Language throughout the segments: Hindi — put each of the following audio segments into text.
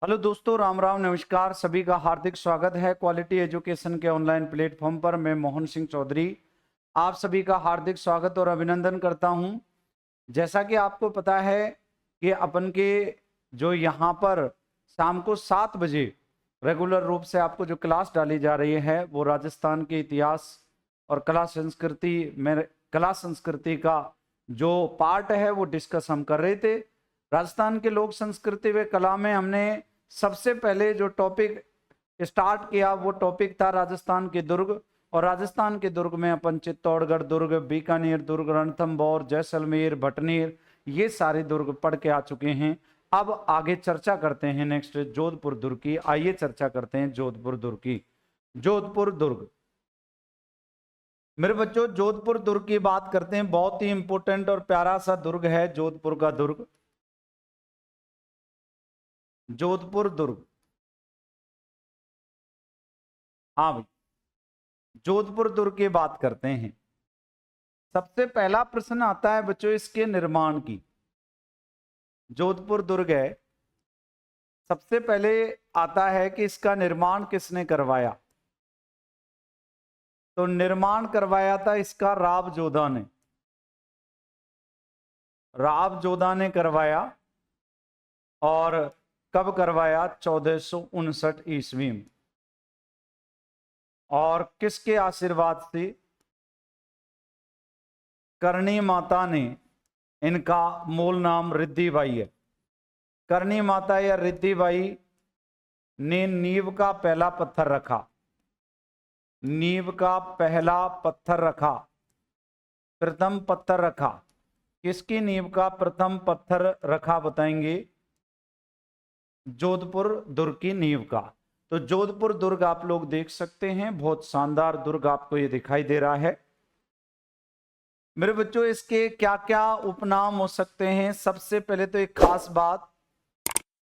हेलो दोस्तों, राम राम, नमस्कार। सभी का हार्दिक स्वागत है क्वालिटी एजुकेशन के ऑनलाइन प्लेटफॉर्म पर। मैं मोहन सिंह चौधरी आप सभी का हार्दिक स्वागत और अभिनंदन करता हूं। जैसा कि आपको पता है कि अपन के जो यहाँ पर शाम को 7 बजे रेगुलर रूप से आपको जो क्लास डाली जा रही है वो राजस्थान के इतिहास और कला संस्कृति का जो पार्ट है वो डिस्कस हम कर रहे थे। राजस्थान के लोक संस्कृति व कला में हमने सबसे पहले जो टॉपिक स्टार्ट किया वो टॉपिक था राजस्थान के दुर्ग। और राजस्थान के दुर्ग में अपन चित्तौड़गढ़ दुर्ग, बीकानेर दुर्ग, रणथंभौर, जैसलमेर, भटनेर, ये सारे दुर्ग पढ़ के आ चुके हैं। अब आगे चर्चा करते हैं नेक्स्ट जोधपुर दुर्ग की। आइए चर्चा करते हैं जोधपुर दुर्ग की। जोधपुर दुर्ग मेरे बच्चों, जोधपुर दुर्ग की बात करते हैं। बहुत ही इंपॉर्टेंट और प्यारा सा दुर्ग है जोधपुर का दुर्ग। जोधपुर दुर्ग, हाँ भाई, जोधपुर दुर्ग की बात करते हैं। सबसे पहला प्रश्न आता है बच्चों इसके निर्माण की। जोधपुर दुर्ग है, सबसे पहले आता है कि इसका निर्माण किसने करवाया। तो निर्माण करवाया था इसका राव जोधा ने। राव जोधा ने करवाया। और कब करवाया? 1459 ईस्वी में। और किसके आशीर्वाद से? करणी माता ने, इनका मूल नाम रिद्धिबाई है। करणी माता या रिद्धिबाई ने नींव का पहला पत्थर रखा। नींव का पहला पत्थर रखा, प्रथम पत्थर रखा। किसकी नींव का प्रथम पत्थर रखा बताएंगे? जोधपुर दुर्ग की नींव का। तो जोधपुर दुर्ग आप लोग देख सकते हैं, बहुत शानदार दुर्ग आपको ये दिखाई दे रहा है। मेरे बच्चों, इसके क्या क्या उपनाम हो सकते हैं? सबसे पहले तो एक खास बात,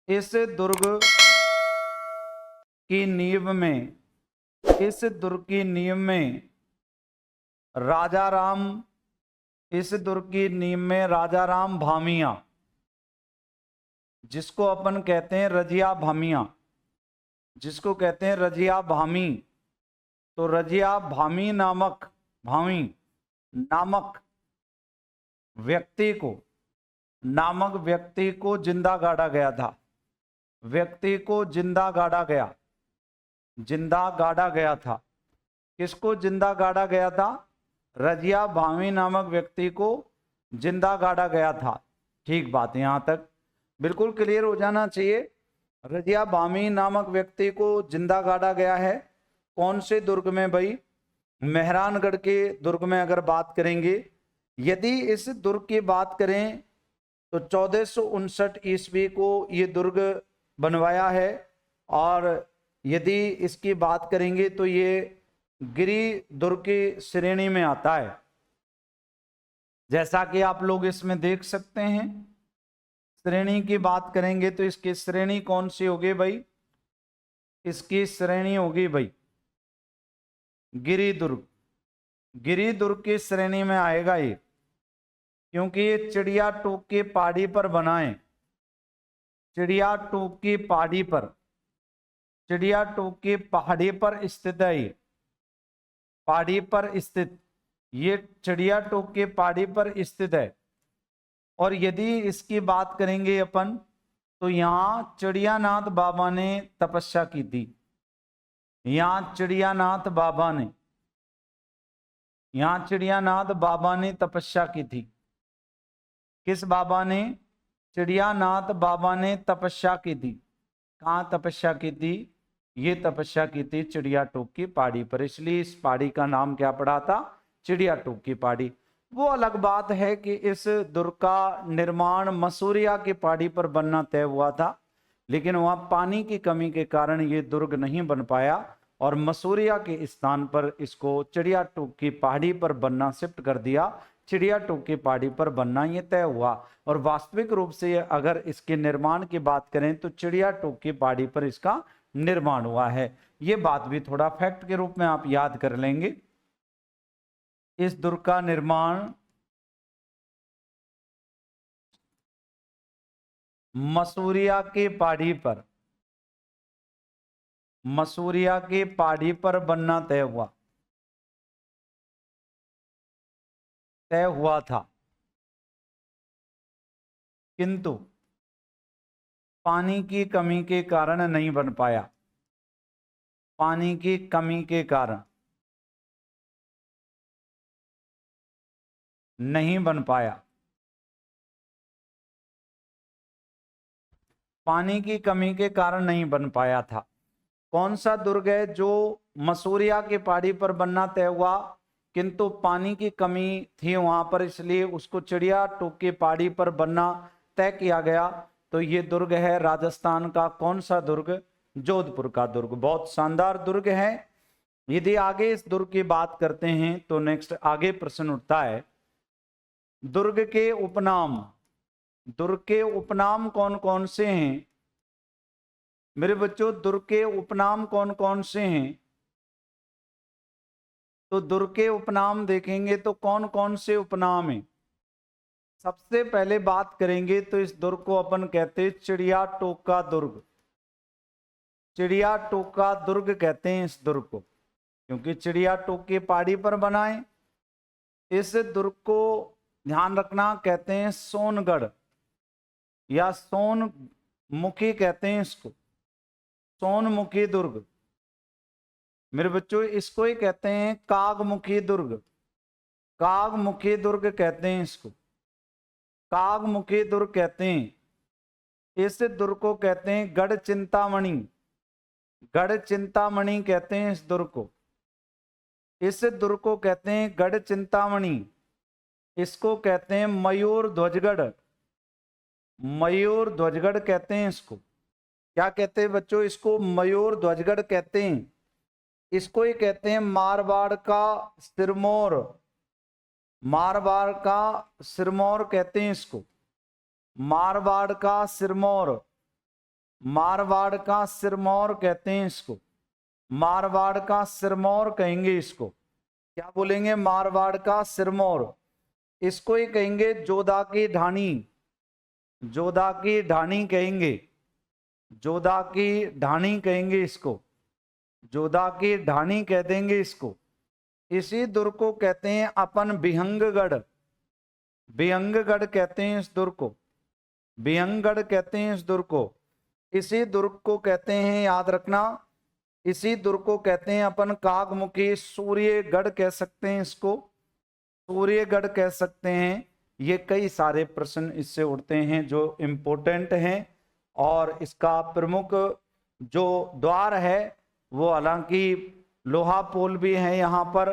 इस दुर्ग की नींव में, इस दुर्ग की नींव में राजा राम, इस दुर्ग की नींव में राजा राम भामिया, जिसको अपन कहते हैं रजिया भामिया, जिसको कहते हैं रजिया भामी। तो रजिया भामी नामक व्यक्ति को, जिंदा गाड़ा गया था। व्यक्ति को जिंदा गाड़ा गया था। किसको जिंदा गाड़ा गया था? रजिया भामी नामक व्यक्ति को जिंदा गाड़ा गया था। ठीक बात, यहां तक बिल्कुल क्लियर हो जाना चाहिए। रजिया भामी नामक व्यक्ति को जिंदा गाड़ा गया है। कौन से दुर्ग में भाई? मेहरानगढ़ के दुर्ग में। अगर बात करेंगे, यदि इस दुर्ग की बात करें तो 1459 ईस्वी को ये दुर्ग बनवाया है। और यदि इसकी बात करेंगे तो ये गिरी दुर्ग की श्रेणी में आता है, जैसा कि आप लोग इसमें देख सकते हैं। श्रेणी की बात करेंगे तो इसकी श्रेणी कौन सी होगी भाई? इसकी श्रेणी होगी भाई गिरी दुर्ग। गिरी दुर्ग की श्रेणी में आएगा ये, क्योंकि ये चिड़िया टोक की पहाड़ी पर बना है। चिड़िया टोक की पहाड़ी पर, चिड़िया टोक की पहाड़ी पर स्थित है ये। पहाड़ी पर स्थित, ये चिड़िया टोक की पहाड़ी पर स्थित है। और यदि इसकी बात करेंगे अपन, तो यहां चिड़ियानाथ बाबा ने तपस्या की थी। यहां चिड़ियानाथ बाबा ने, यहां चिड़ियानाथ बाबा ने तपस्या की थी। किस बाबा ने? चिड़ियानाथ बाबा ने तपस्या की थी। कहाँ तपस्या की थी? ये तपस्या की थी चिड़िया टोक की पहाड़ी पर, इसलिए इस पहाड़ी का नाम क्या पड़ा था? चिड़िया टोक की पहाड़ी। वो अलग बात है कि इस दुर्ग का निर्माण मसूरिया की पहाड़ी पर बनना तय हुआ था, लेकिन वहां पानी की कमी के कारण ये दुर्ग नहीं बन पाया और मसूरिया के स्थान पर इसको चिड़िया टोक की पहाड़ी पर बनना शिफ्ट कर दिया। चिड़िया टोक की पहाड़ी पर बनना ये तय हुआ। और वास्तविक रूप से अगर इसके निर्माण की बात करें तो चिड़िया टोक की पहाड़ी पर इसका निर्माण हुआ है। ये बात भी थोड़ा फैक्ट के रूप में आप याद कर लेंगे। इस दुर्ग का निर्माण मसूरिया की पहाड़ी पर, मसूरिया की पहाड़ी पर बनना तय हुआ था, किंतु पानी की कमी के कारण नहीं बन पाया। पानी की कमी के कारण नहीं बन पाया। पानी की कमी के कारण नहीं बन पाया था। कौन सा दुर्ग है जो मसूरिया की पहाड़ी पर बनना तय हुआ, किंतु पानी की कमी थी वहां पर, इसलिए उसको चिड़िया टोक की पहाड़ी पर बनना तय किया गया। तो ये दुर्ग है राजस्थान का कौन सा दुर्ग? जोधपुर का दुर्ग। बहुत शानदार दुर्ग है। यदि आगे इस दुर्ग की बात करते हैं तो नेक्स्ट आगे प्रश्न उठता है, दुर्ग के उपनाम। दुर्ग के उपनाम कौन कौन से हैं मेरे बच्चों? दुर्ग के उपनाम कौन कौन से हैं? तो दुर्ग के उपनाम देखेंगे तो कौन कौन से उपनाम हैं? सबसे पहले बात करेंगे तो इस दुर्ग को अपन कहते हैं चिड़िया टोका दुर्ग। चिड़िया टोका दुर्ग कहते हैं इस दुर्ग को, क्योंकि चिड़िया टोक की पहाड़ी पर बना है। इस दुर्ग को ध्यान रखना कहते हैं सोनगढ़ या सोनमुखी कहते हैं इसको, सोनमुखी दुर्ग। मेरे बच्चों इसको ही कहते हैं कागमुखी दुर्ग। कागमुखी दुर्ग कहते हैं इसको, कागमुखी दुर्ग कहते हैं। इस दुर्ग को कहते हैं गढ़ चिंतामणि। गढ़ चिंतामणि कहते हैं इस दुर्ग को। इस दुर्ग को कहते हैं गढ़ चिंतामणि। इसको कहते हैं मयूर ध्वजगढ़। मयूर ध्वजगढ़ कहते हैं इसको। क्या कहते हैं बच्चों? इसको मयूर ध्वजगढ़ कहते हैं। इसको ही कहते हैं मारवाड़ का सिरमौर। मारवाड़ का सिरमौर कहते हैं इसको। मारवाड़ का सिरमौर। मारवाड़ का सिरमौर कहते हैं इसको। मारवाड़ का सिरमौर कहेंगे इसको। क्या बोलेंगे? मारवाड़ का सिरमौर। इसको ही कहेंगे जोधा की ढाणी। जोधा की ढाणी कहेंगे। जोधा की ढाणी कहेंगे इसको। जोधा की ढाणी कह देंगे इसको। इसी दुर्ग को कहते हैं अपन बिहंगगढ़। बिहंगगढ़ कहते हैं इस दुर्ग को। बिहंगगढ़ कहते हैं इस दुर्ग को। इसी दुर्ग को कहते हैं, याद रखना, इसी दुर्ग को कहते हैं अपन कागमुखी सूर्यगढ़ कह सकते हैं इसको। सूर्यगढ़ कह सकते हैं। ये कई सारे प्रश्न इससे उठते हैं जो इम्पोर्टेंट हैं। और इसका प्रमुख जो द्वार है वो, हालांकि लोहा पोल भी है यहाँ पर,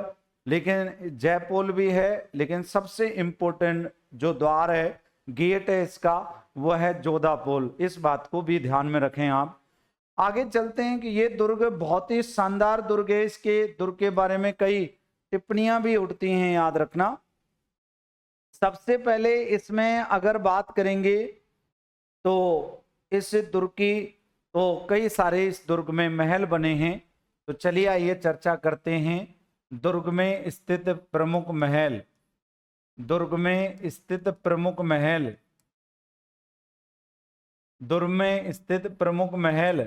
लेकिन जयपोल भी है, लेकिन सबसे इम्पोर्टेंट जो द्वार है, गेट है इसका, वो है जोधा पोल। इस बात को भी ध्यान में रखें आप। आगे चलते हैं कि ये दुर्ग बहुत ही शानदार दुर्ग है। इसके दुर्ग के बारे में कई टिप्पणियां भी उठती हैं, याद रखना। सबसे पहले इसमें अगर बात करेंगे तो इस दुर्ग की तो कई सारे इस दुर्ग में महल बने हैं। तो चलिए आइए चर्चा करते हैं दुर्ग में स्थित प्रमुख महल। दुर्ग में स्थित प्रमुख महल। दुर्ग में स्थित प्रमुख महल।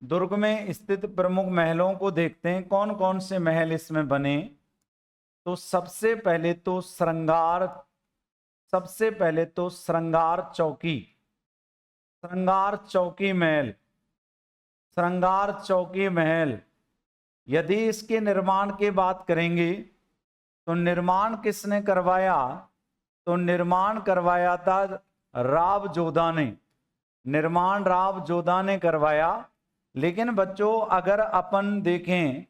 दुर्ग में स्थित प्रमुख महलों को देखते हैं कौन कौन से महल इसमें बने। तो सबसे पहले तो श्रृंगार चौकी। श्रृंगार चौकी महल। श्रृंगार चौकी महल। यदि इसके निर्माण की बात करेंगे तो निर्माण किसने करवाया? तो निर्माण करवाया था राव जोधा ने। निर्माण राव जोधा ने करवाया। लेकिन बच्चों अगर अपन देखें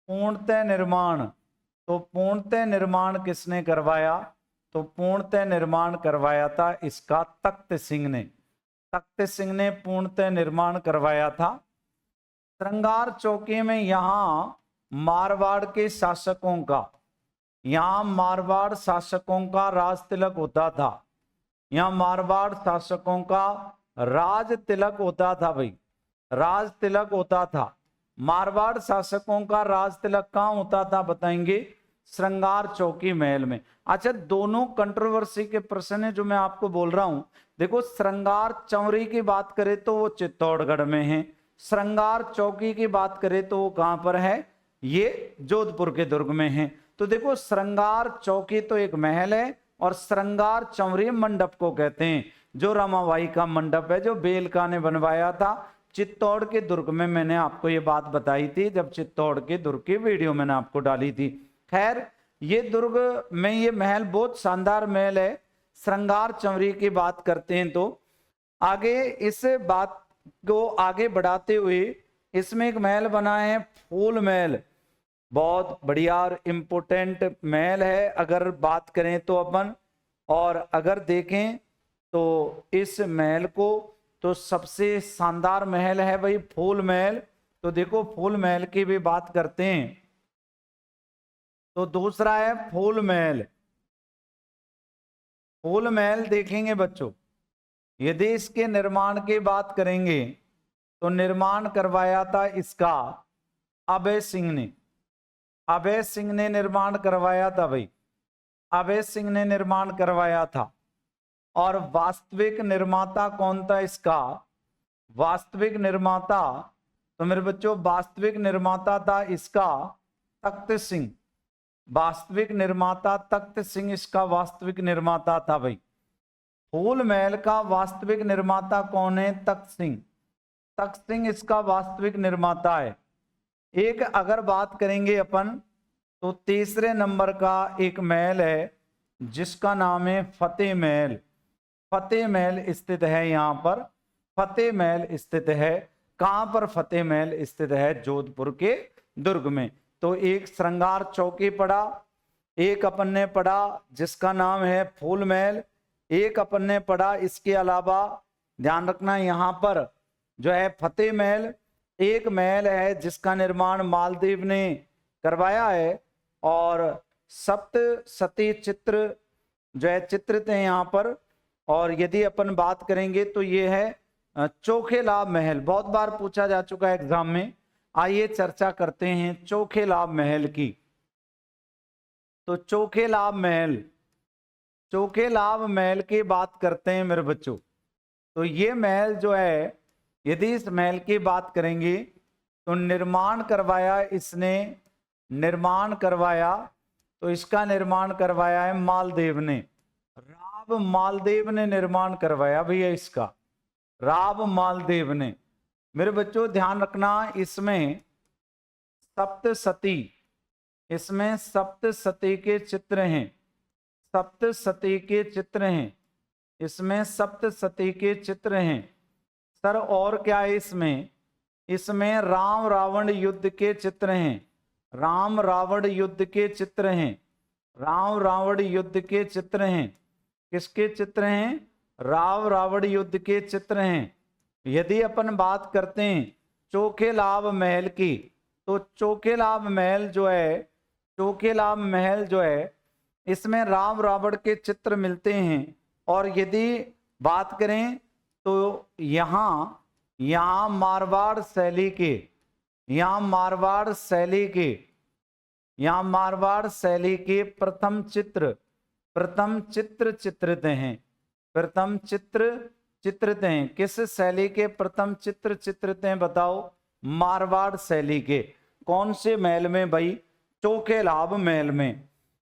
पूर्णतः निर्माण, तो पूर्णतः निर्माण किसने करवाया? तो पूर्णतः निर्माण करवाया था इसका तख्त सिंह ने। तख्त सिंह ने पूर्णतः निर्माण करवाया था। श्रृंगार चौकी में यहाँ मारवाड़ के शासकों का, यहाँ मारवाड़ शासकों का राज तिलक होता था। यहाँ मारवाड़ शासकों का राज तिलक होता था भाई, राज तिलक होता था। मारवाड़ शासकों का राज तिलक कहाँ होता था बताएंगे? श्रृंगार चौकी महल में। अच्छा, दोनों कंट्रोवर्सी के प्रश्न है जो मैं आपको बोल रहा हूं। देखो, श्रृंगार चौरी की बात करें तो वो चित्तौड़गढ़ में है, श्रृंगार चौकी की बात करें तो वो कहां पर है, ये जोधपुर के दुर्ग में है। तो देखो श्रृंगार चौकी तो एक महल है और श्रृंगार चंवरी मंडप को कहते हैं, जो रमाबाई का मंडप है जो बेलका ने बनवाया था चित्तौड़ के दुर्ग में। मैंने आपको ये बात बताई थी जब चित्तौड़ के दुर्ग की वीडियो मैंने आपको डाली थी। खैर ये दुर्ग में ये महल बहुत शानदार महल है। श्रृंगार चंवरी की बात करते हैं तो आगे इस बात को आगे बढ़ाते हुए इसमें एक महल बना है फूल महल, बहुत बढ़िया और इम्पोर्टेंट महल है अगर बात करें तो अपन। और अगर देखें तो इस महल को तो सबसे शानदार महल है भाई फूल महल। तो देखो फूल महल की भी बात करते हैं तो दूसरा है फूल महल। फूल महल देखेंगे बच्चों, यदि इसके निर्माण की बात करेंगे तो निर्माण करवाया था इसका अभय सिंह ने। अभय सिंह ने निर्माण करवाया था भाई, अभय सिंह ने निर्माण करवाया था। और वास्तविक निर्माता कौन था इसका, वास्तविक निर्माता तो मेरे बच्चों वास्तविक निर्माता था इसका तख्त सिंह। वास्तविक निर्माता तख्त सिंह इसका वास्तविक निर्माता था भाई। फूल महल का वास्तविक निर्माता कौन है, तख्त सिंह। तख्त सिंह इसका वास्तविक निर्माता है। एक अगर बात करेंगे अपन तो तीसरे नंबर का एक महल है जिसका नाम है फतेह महल। फतेह महल स्थित है यहाँ पर, फतेह महल स्थित है। कहाँ पर फतेह महल स्थित है, जोधपुर के दुर्ग में। तो एक श्रृंगार चौकी पड़ा, एक अपन ने पढ़ा जिसका नाम है फूल महल, एक अपन ने पढ़ा इसके अलावा ध्यान रखना यहाँ पर जो है फतेह महल। एक महल है जिसका निर्माण मालदेव ने करवाया है और सप्त सती चित्र जो है चित्रित है यहाँ पर। और यदि अपन बात करेंगे तो ये है चोखेलाभ महल, बहुत बार पूछा जा चुका है एग्जाम में। आइए चर्चा करते हैं चोखेलाभ महल की। तो चोखेलाभ महल, चोखेलाभ महल की बात करते हैं मेरे बच्चों। तो ये महल जो है यदि इस महल की बात करेंगे तो निर्माण करवाया इसने, निर्माण करवाया तो इसका निर्माण करवाया है मालदेव ने, राव मालदेव ने निर्माण करवाया भैया इसका, राव मालदेव ने। मेरे बच्चों ध्यान रखना इसमें सप्तसती, इसमें सप्तसती के चित्र हैं, सप्तसती के चित्र हैं, इसमें सप्तसती के चित्र हैं सर। और क्या है इसमें, इसमें राम रावण युद्ध के चित्र हैं, राम रावण युद्ध के चित्र हैं, राम रावण युद्ध के चित्र हैं। किसके चित्र हैं, राम रावण युद्ध के चित्र हैं। यदि अपन बात करते हैं चोखेलाभ महल की तो चोखेलाभ महल जो है, चोखेलाभ महल जो है इसमें राम रावण के चित्र मिलते हैं। और यदि बात करें तो यहाँ मारवाड़ शैली के, यहाँ मारवाड़ शैली के, यहाँ मारवाड़ शैली के प्रथम चित्र चित्रित हैं, प्रथम चित्र चित्रित हैं। किस शैली के प्रथम चित्र चित्रित हैं बताओ, मारवाड़ शैली के। कौन से महल में भाई, चोखेलाभ महल में।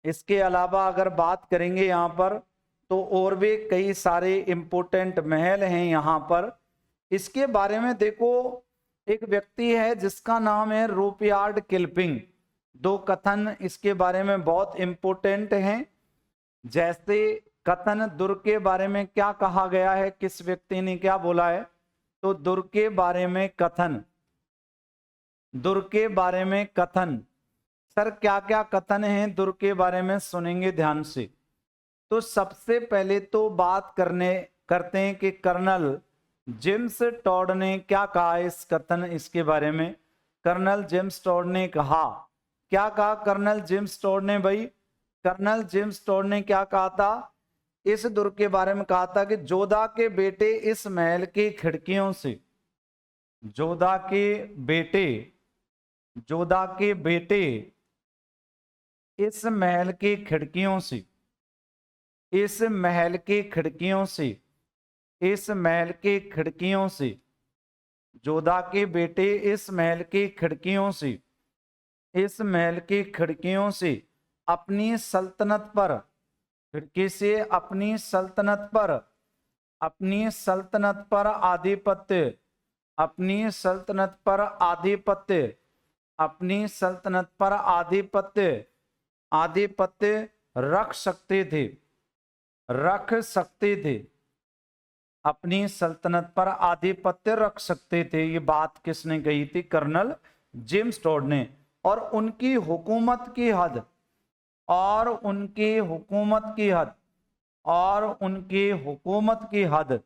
इसके अलावा अगर बात करेंगे यहाँ पर तो और भी कई सारे इंपोर्टेंट महल हैं यहाँ पर। इसके बारे में देखो, एक व्यक्ति है जिसका नाम है रूपयार्ड किपलिंग। दो कथन इसके बारे में बहुत इंपोर्टेंट हैं। जैसे कथन दुर्ग के बारे में क्या कहा गया है, किस व्यक्ति ने क्या बोला है, तो दुर्ग के बारे में कथन, दुर्ग के बारे में कथन। सर क्या क्या कथन हैं दुर्ग के बारे में, सुनेंगे ध्यान से। तो सबसे पहले तो बात करते हैं कि कर्नल जेम्स टॉड ने क्या कहा इस कथन, इसके बारे में। कर्नल जेम्स टॉड ने कहा, क्या कहा कर्नल जेम्स टॉड ने भाई, कर्नल जेम्स टॉड ने क्या कहा था इस दुर्ग के बारे में, कहा था कि जोधा के बेटे इस महल की खिड़कियों से, जोधा के बेटे, जोधा के बेटे इस महल की खिड़कियों से, इस महल की खिड़कियों से, इस महल की खिड़कियों से जोधा के बेटे इस महल की खिड़कियों से, इस महल की खिड़कियों से अपनी सल्तनत पर, खिड़की से अपनी सल्तनत पर, अपनी सल्तनत पर आधिपत्य, अपनी सल्तनत पर आधिपत्य, अपनी सल्तनत पर आधिपत्य, आधिपत्य रख सकते थे, रख सकते थे, अपनी सल्तनत पर आधिपत्य रख सकते थे। ये बात किसने कही थी? कर्नल जेम्स टॉड ने। और उनकी हुकूमत की हद, और उनकी हुकूमत की हद, और उनकी हुकूमत की हद,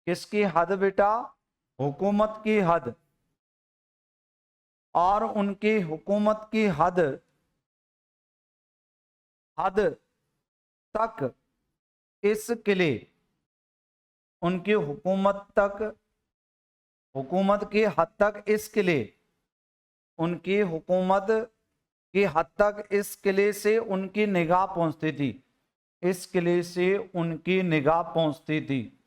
किसकी हद बेटा? हुकूमत की हद। और उनकी हुकूमत की हद, हद तक इस किले, उनकी हुकूमत तक, हुकूमत की हद तक इस किले, उनकी हुकूमत की हद तक इस किले से उनकी निगाह पहुंचती थी, इस किले से उनकी निगाह पहुंचती थी,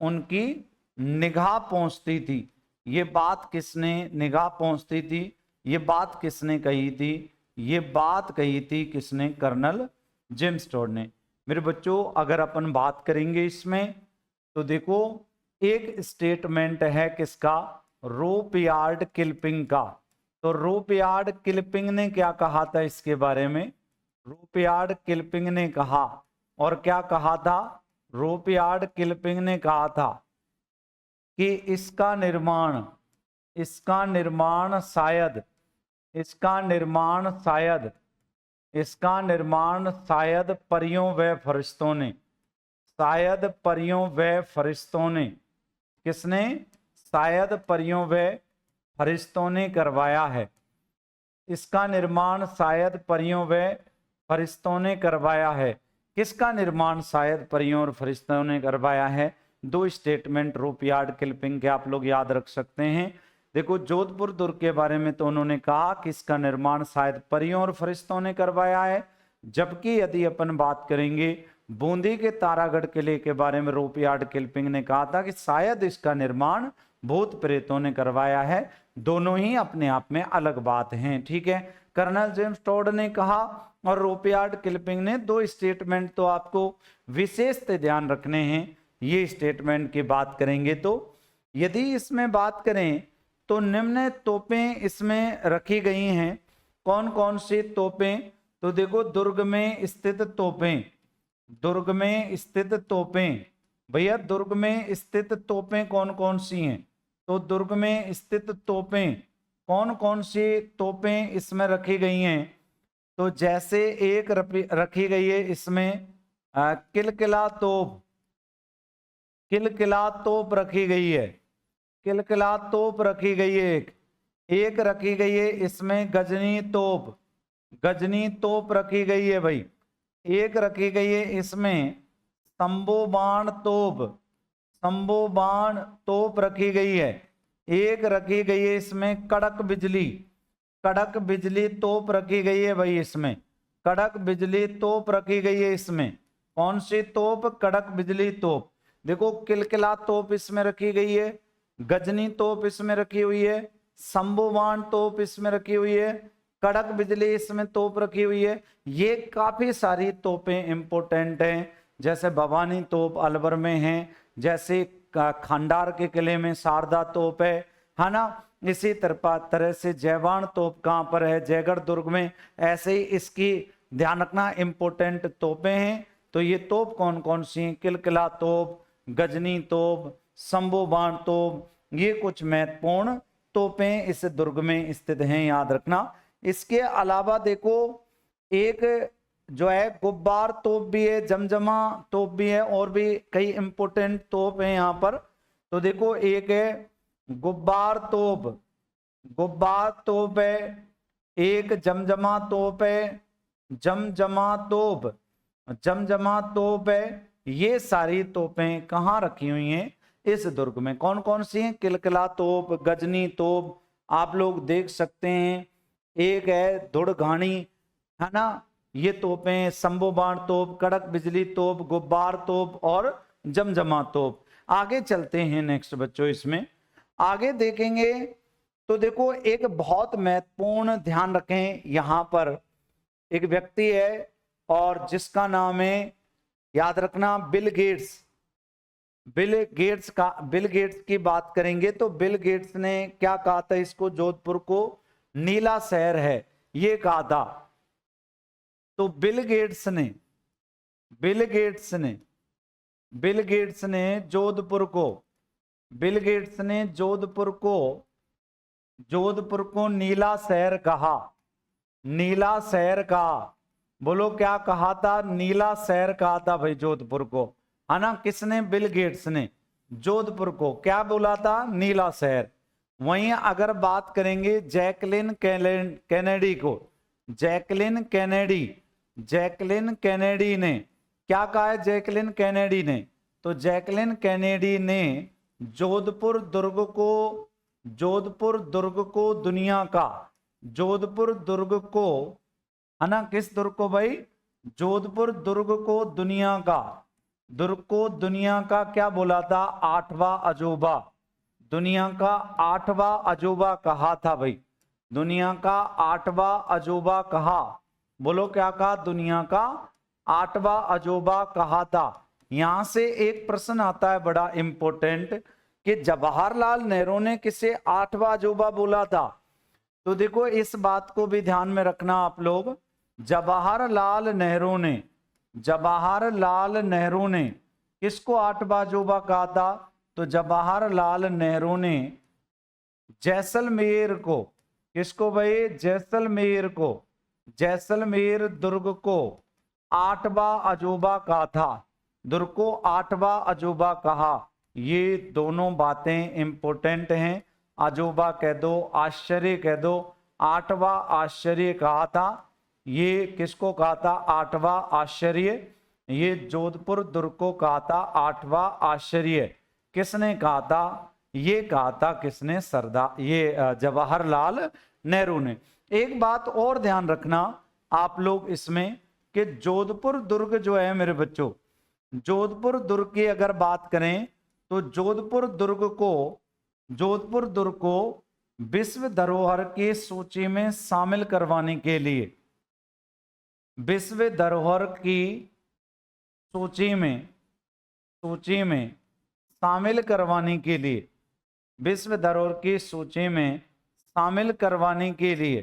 उनकी निगाह पहुंचती थी। ये बात किसने, निगाह पहुंचती थी, ये बात किसने कही थी? ये बात कही थी किसने? कर्नल जेम्स टॉड ने। मेरे बच्चों, अगर अपन बात करेंगे इसमें तो देखो, एक स्टेटमेंट है किसका? रूपयार्ड किपलिंग का। तो रूपयार्ड किपलिंग ने क्या कहा था इसके बारे में? रूपयार्ड किपलिंग ने कहा, और क्या कहा था? रूपयार्ड किपलिंग ने कहा था कि इसका निर्माण, इसका निर्माण शायद, इसका निर्माण शायद, इसका निर्माण शायद परियों व फरिश्तों ने, शायद परियों व फरिश्तों ने, किसने? शायद परियों व फरिश्तों ने करवाया है। इसका निर्माण शायद परियों व फरिश्तों ने करवाया है। किसका निर्माण शायद परियों और फरिश्तों ने करवाया है? दो स्टेटमेंट रूपयार्ड किपलिंग के आप लोग याद रख सकते हैं। देखो, जोधपुर दुर्ग के बारे में तो उन्होंने कहा कि इसका निर्माण शायद परियों और फरिश्तों ने करवाया है, जबकि यदि अपन बात करेंगे बूंदी के तारागढ़ किले के बारे में, रूपयार्ड किपलिंग ने कहा था कि शायद इसका निर्माण भूत प्रेतों ने करवाया है। दोनों ही अपने आप में अलग बात हैं, ठीक है। कर्नल जेम्स टॉड ने कहा और रूपयार्ड किपलिंग ने, दो स्टेटमेंट तो आपको विशेष ध्यान रखने हैं। ये स्टेटमेंट की बात करेंगे तो यदि इसमें बात करें तो निम्न तोपें इसमें रखी गई हैं। कौन कौन सी तोपें? तो देखो, दुर्ग में स्थित तोपें, दुर्ग में स्थित तोपें, भैया दुर्ग में स्थित तोपें कौन कौन सी हैं? तो दुर्ग में स्थित तोपें, कौन कौन सी तोपें इसमें रखी गई हैं? तो जैसे एक रखी गई है इसमें किलकिला तोप, किलकिला तोप रखी गई है, किलकिला तोप रखी गई है। एक रखी गई है इसमें गजनी तोप, गजनी तोप रखी गई है भाई। एक रखी गई है इसमें शंभू-बाण तोप, शंभू-बाण तोप रखी गई है। एक रखी गई है इसमें कड़क बिजली, कड़क बिजली तोप रखी गई है भाई। इसमें कड़क बिजली तोप रखी गई है। इसमें कौन सी तोप? कड़क बिजली तोप। देखो, किलकिला तोप इसमें रखी गई है, गजनी तोप इसमें रखी हुई है, शंभू-बाण तोप इसमें रखी हुई है, कड़क बिजली इसमें तोप रखी हुई है। ये काफी सारी तोपें इंपोर्टेंट हैं। जैसे भवानी तोप अलवर में है, जैसे खंडार के किले में शारदा तोप है ना। इसी तरह से जयवाण तोप कहाँ पर है? जयगढ़ दुर्ग में। ऐसे ही इसकी ध्यान रखना, इंपोर्टेंट तोपें हैं। तो ये तोप कौन कौन सी हैं? किलकिला तोप, गजनी तोप, शंभू-बाण तोप, ये कुछ महत्वपूर्ण तोपें इस दुर्ग में स्थित हैं, याद रखना। इसके अलावा देखो, एक जो है गुब्बार तोप भी है, जमजमा तोप भी है, और भी कई इंपोर्टेंट तोप हैं यहाँ पर। तो देखो, एक है गुब्बार तोप, गुब्बार तोप है, एक जमजमा तोप है, जमजमा तोप, जमजमा तोप है। ये सारी तोपें कहाँ रखी हुई हैं? इस दुर्ग में। कौन कौन सी हैं? किलकिला तोप, गजनी तोप, आप लोग देख सकते हैं। एक है धुड़घानी, है ना। ये तोपें शंभू-बाण तोप, कड़क बिजली तोप, गुब्बार तोप और जमजमा तोप। आगे चलते हैं नेक्स्ट बच्चों। इसमें आगे देखेंगे तो देखो एक बहुत महत्वपूर्ण ध्यान रखें, यहां पर एक व्यक्ति है और जिसका नाम है, याद रखना, बिल गेट्स। बिल गेट्स की बात करेंगे तो बिल गेट्स ने क्या कहा था, इसको जोधपुर को नीला शहर है ये कहा था। तो बिल गेट्स ने जोधपुर को नीला शहर कहा। नीला शहर कहा, बोलो क्या कहा था, नीला शहर कहा था भाई जोधपुर को, है ना। किसने, बिल गेट्स ने जोधपुर को क्या बोला था, नीला शहर। वहीं अगर बात करेंगे जैकलिन कैनेडी को, जैकलिन कैनेडी ने क्या कहा है, जैकलिन कैनेडी ने, तो जैकलिन कैनेडी ने जोधपुर दुर्ग को दुनिया का, जोधपुर दुर्ग को, है ना, किस दुर्ग को भाई, जोधपुर दुर्ग को दुनिया का क्या बोला था, 8वां अजूबा, दुनिया का 8वां अजूबा कहा था भाई, दुनिया का 8वां अजूबा कहा। बोलो क्या कहा, दुनिया का 8वां अजूबा कहा था। यहां से एक प्रश्न आता है बड़ा इंपॉर्टेंट कि जवाहरलाल नेहरू ने किसे 8वां अजूबा बोला था। तो देखो इस बात को भी ध्यान में रखना आप लोग, जवाहरलाल नेहरू ने किसको 8वां अजूबा कहा था, तो जवाहरलाल नेहरू ने जैसलमेर को, किसको भाई, जैसलमेर दुर्ग को 8वां अजूबा कहा था, दुर्ग को 8वां अजूबा कहा। ये दोनों बातें इंपॉर्टेंट हैं, अजूबा कह दो, आश्चर्य कह दो, 8वां आश्चर्य कहा था। ये किसको कहा था, 8वां आश्चर्य, ये जोधपुर दुर्ग को कहा था 8वां आश्चर्य। किसने कहा था, ये कहा था किसने, सरदार, ये जवाहरलाल नेहरू ने। एक बात और ध्यान रखना आप लोग इसमें कि जोधपुर दुर्ग जो है मेरे बच्चों, जोधपुर दुर्ग की अगर बात करें तो जोधपुर दुर्ग को विश्व धरोहर की सूची में शामिल करवाने के लिए, विश्व धरोहर की सूची में शामिल करवाने के लिए, विश्व धरोहर की सूची में शामिल करवाने के लिए,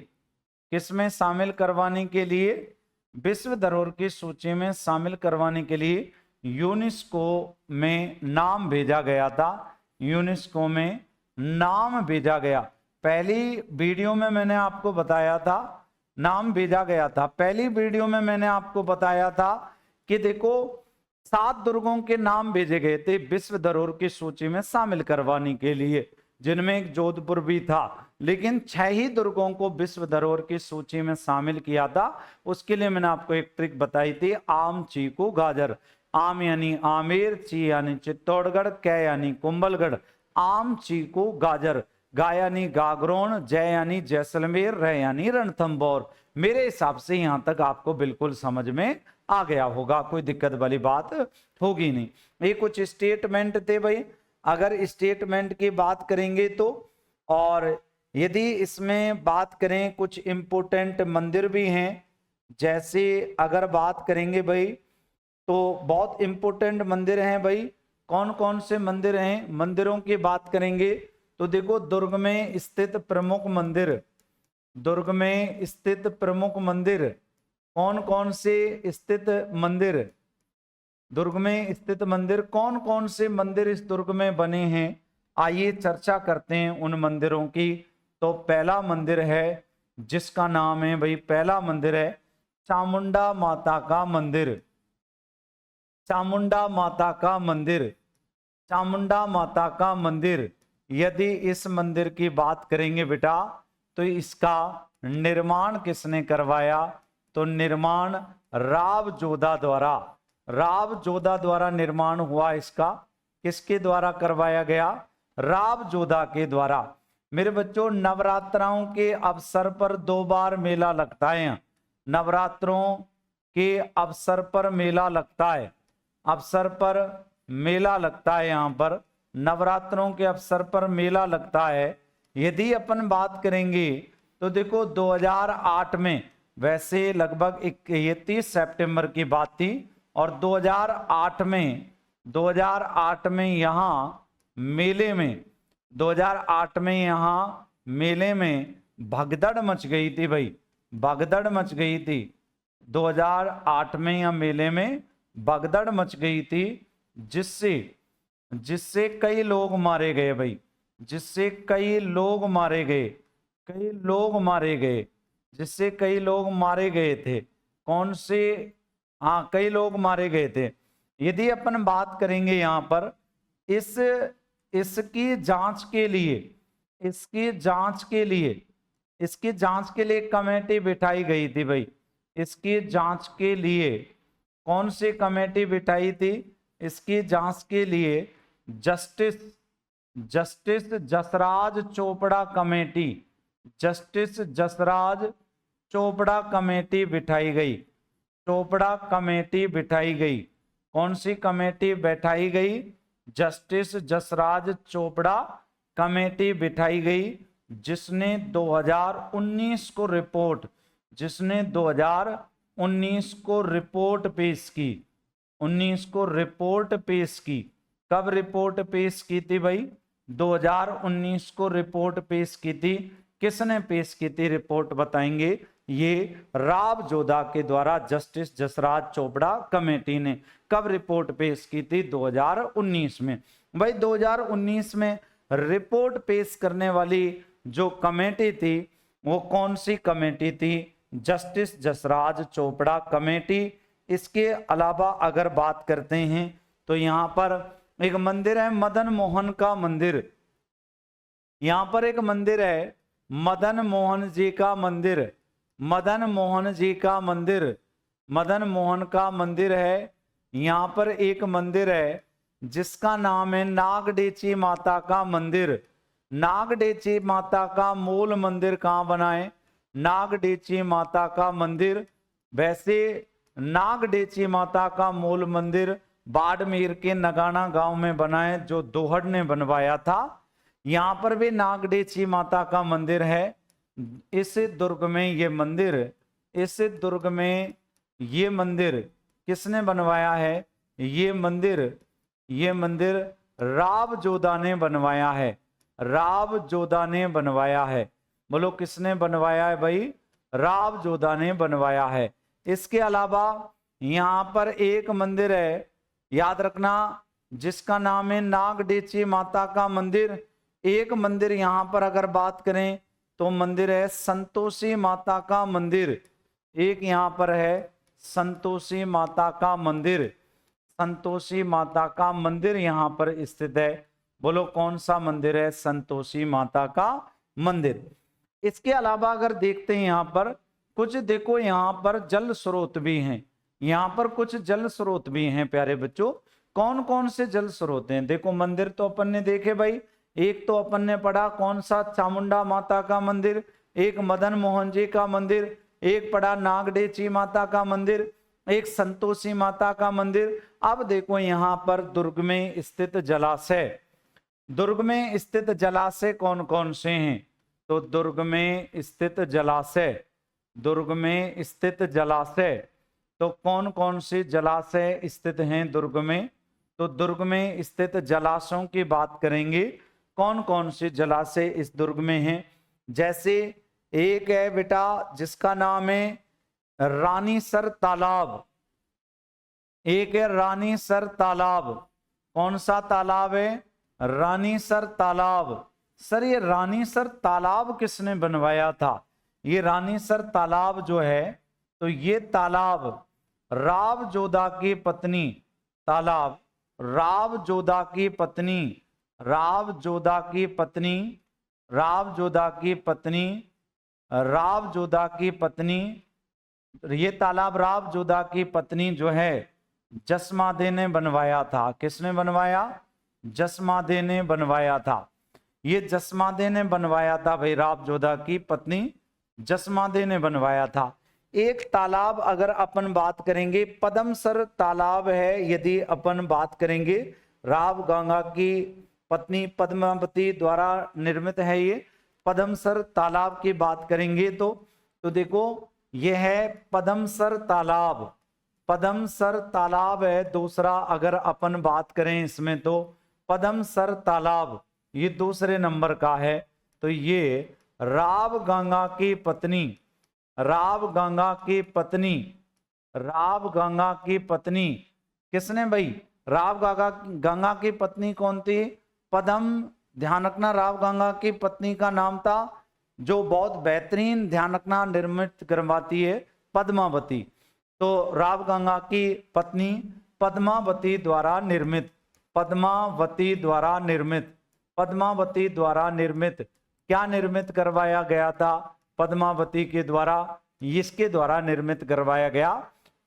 किसमें शामिल करवाने के लिए, विश्व धरोहर की सूची में शामिल करवाने के लिए यूनेस्को में नाम भेजा गया था, यूनेस्को में नाम भेजा गया। पहली वीडियो में मैंने आपको बताया था, नाम भेजा गया था। पहली वीडियो में मैंने आपको बताया था कि देखो 7 दुर्गों के नाम भेजे गए थे विश्व धरोहर की सूची में शामिल करवाने के लिए, जिनमें एक जोधपुर भी था, लेकिन 6 ही दुर्गों को विश्व धरोहर की सूची में शामिल किया था। उसके लिए मैंने आपको एक ट्रिक बताई थी, आम, चीकू, गाजर। आम यानी आमेर, ची यानी चित्तौड़गढ़, कै यानी कुंभलगढ़, आम, चीकू, गाजर, गा यानी गागरोन, जय यानी जैसलमेर, रै यानी रणथंभौर। मेरे हिसाब से यहां तक आपको बिल्कुल समझ में आ गया होगा, कोई दिक्कत वाली बात होगी नहीं। ये कुछ स्टेटमेंट थे भाई, अगर स्टेटमेंट की बात करेंगे तो, और यदि इसमें बात करें कुछ इंपोर्टेंट मंदिर भी हैं, जैसे अगर बात करेंगे भाई तो बहुत इंपोर्टेंट मंदिर हैं भाई। कौन कौन से मंदिर हैं, मंदिरों की बात करेंगे तो देखो दुर्ग में स्थित प्रमुख मंदिर, दुर्ग में स्थित प्रमुख मंदिर कौन कौन से स्थित मंदिर, दुर्ग में स्थित मंदिर कौन कौन से मंदिर इस दुर्ग में बने हैं, आइए चर्चा करते हैं उन मंदिरों की। तो पहला मंदिर है जिसका नाम है भाई, पहला मंदिर है चामुंडा माता का मंदिर, चामुंडा माता का मंदिर, चामुंडा माता का मंदिर। यदि इस मंदिर की बात करेंगे बेटा तो इसका निर्माण किसने करवाया, तो निर्माण राव जोधा द्वारा, राव जोधा द्वारा निर्माण हुआ इसका। किसके द्वारा करवाया गया, राव जोधा के द्वारा। मेरे बच्चों नवरात्राओं के अवसर पर 2 बार मेला लगता है, नवरात्रों के अवसर पर मेला लगता है, अवसर पर मेला लगता है यहाँ पर। नवरात्रों के अवसर पर मेला लगता है। यदि अपन बात करेंगे तो देखो 2008 में, वैसे लगभग 31 सितंबर की बात थी, और 2008 में यहाँ मेले में 2008 में यहाँ मेले में भगदड़ मच गई थी भाई, भगदड़ मच गई थी। 2008 में यहाँ मेले में भगदड़ मच गई थी, जिससे कई लोग मारे गए भाई, जिससे कई लोग मारे गए, जिससे कई लोग मारे गए थे। कौन से? हाँ, कई लोग मारे गए थे। यदि अपन बात करेंगे यहाँ पर इसकी जांच के लिए कमेटी बिठाई गई थी भाई। इसकी जांच के लिए कौन सी कमेटी बिठाई थी? इसकी जांच के लिए justice Jasraj Chopra committee, justice Jasraj Chopra committee बिठाई गई। चोपड़ा कमेटी बिठाई गई। कौन सी कमेटी बैठाई गई? जस्टिस जसराज चोपड़ा कमेटी बिठाई गई, जिसने 2019 को रिपोर्ट पेश की। 19 को रिपोर्ट पेश की। कब रिपोर्ट पेश की थी भाई? 2019 को रिपोर्ट पेश की थी। किसने पेश की थी रिपोर्ट बताएंगे? ये राव जोधा के द्वारा जस्टिस जसराज चोपड़ा कमेटी ने। कब रिपोर्ट पेश की थी? 2019 में। भाई 2019 में रिपोर्ट पेश करने वाली जो कमेटी थी वो कौन सी कमेटी थी? Justice Jasraj Chopra committee. इसके अलावा अगर बात करते हैं तो यहाँ पर एक मंदिर है, मदन मोहन का मंदिर। यहाँ पर एक मंदिर है, मदन मोहन जी का मंदिर। मदन मोहन जी का मंदिर, मदन मोहन का मंदिर है। यहाँ पर एक मंदिर है जिसका नाम है नागडेची माता का मंदिर। नागडेची माता का मूल मंदिर कहाँ बना है? नागडेची माता का मंदिर। वैसे नागडेची माता का मूल मंदिर बाड़मेर के नगाना गांव में बना है, जो दोहड़ ने बनवाया था। यहाँ पर भी नागडेची माता का मंदिर है। इस दुर्ग में ये मंदिर किसने बनवाया है? ये मंदिर राव जोधा ने बनवाया है। राव जोधा ने बनवाया है। बोलो किसने बनवाया है भाई? राव जोधा ने बनवाया है। इसके अलावा यहाँ पर एक मंदिर है, याद रखना, जिसका नाम है नागडेची माता का मंदिर। एक मंदिर यहाँ पर अगर बात करें तो मंदिर है संतोषी माता का मंदिर। एक यहाँ पर है संतोषी माता का मंदिर। संतोषी माता का मंदिर यहाँ पर स्थित है। बोलो कौन सा मंदिर है? संतोषी माता का मंदिर। इसके अलावा अगर देखते हैं यहाँ पर कुछ, देखो यहाँ पर जल स्रोत भी हैं। यहाँ पर कुछ जल स्रोत भी हैं प्यारे बच्चों। कौन कौन से जल स्रोत हैं? देखो मंदिर तो अपन ने देखे भाई। एक तो अपन ने पढ़ा कौन सा? चामुंडा माता का मंदिर। एक मदन मोहन जी का मंदिर। एक पढ़ा नागडेची माता का मंदिर। एक संतोषी माता का मंदिर। अब देखो यहाँ पर दुर्ग में स्थित जलाशय। दुर्ग में स्थित जलाशय कौन कौन से हैं? तो दुर्ग में स्थित जलाशय तो कौन कौन से जलाशय स्थित हैं दुर्ग में? तो दुर्ग में स्थित जलाशयों की बात करेंगे। कौन कौन से जलाशय इस दुर्ग में हैं? जैसे एक है बेटा जिसका नाम है रानीसर तालाब। एक है रानीसर तालाब। कौन सा तालाब है? रानीसर तालाब। सर ये रानीसर तालाब किसने बनवाया था? ये रानीसर तालाब जो है, तो ये तालाब राव जोधा की पत्नी, तालाब राव जोधा की पत्नी, राव जोधा की पत्नी, राव जोधा की पत्नी, राव जोधा की पत्नी, ये तालाब राव जोधा की पत्नी जो है जसमादे ने बनवाया था। किसने बनवाया? जसमादे ने बनवाया था। ये जसमादे ने बनवाया था भाई, राव जोधा की पत्नी जसमादे ने बनवाया था। एक तालाब अगर अपन बात करेंगे, पदमसर तालाब है। यदि अपन बात करेंगे राव गंगा की पत्नी पद्मावती द्वारा निर्मित है ये। पद्मसर तालाब की बात करेंगे तो देखो ये है पद्मसर तालाब। पद्मसर तालाब है दूसरा। अगर अपन बात करें इसमें तो पद्मसर तालाब ये दूसरे नंबर का है। तो ये राव गंगा की पत्नी, राव गंगा की पत्नी, राव गंगा की पत्नी किसने भाई? राव गंगा की पत्नी कौन थी? पद्म। ध्यान रखना राव गंगा की पत्नी का नाम था जो बहुत बेहतरीन, ध्यान रखना, निर्मित करवाती है पद्मावती। तो राव गंगा की पत्नी पद्मावती द्वारा निर्मित, पद्मावती द्वारा निर्मित, पद्मावती द्वारा निर्मित। क्या निर्मित करवाया गया था? पद्मावती के द्वारा, इसके द्वारा निर्मित करवाया गया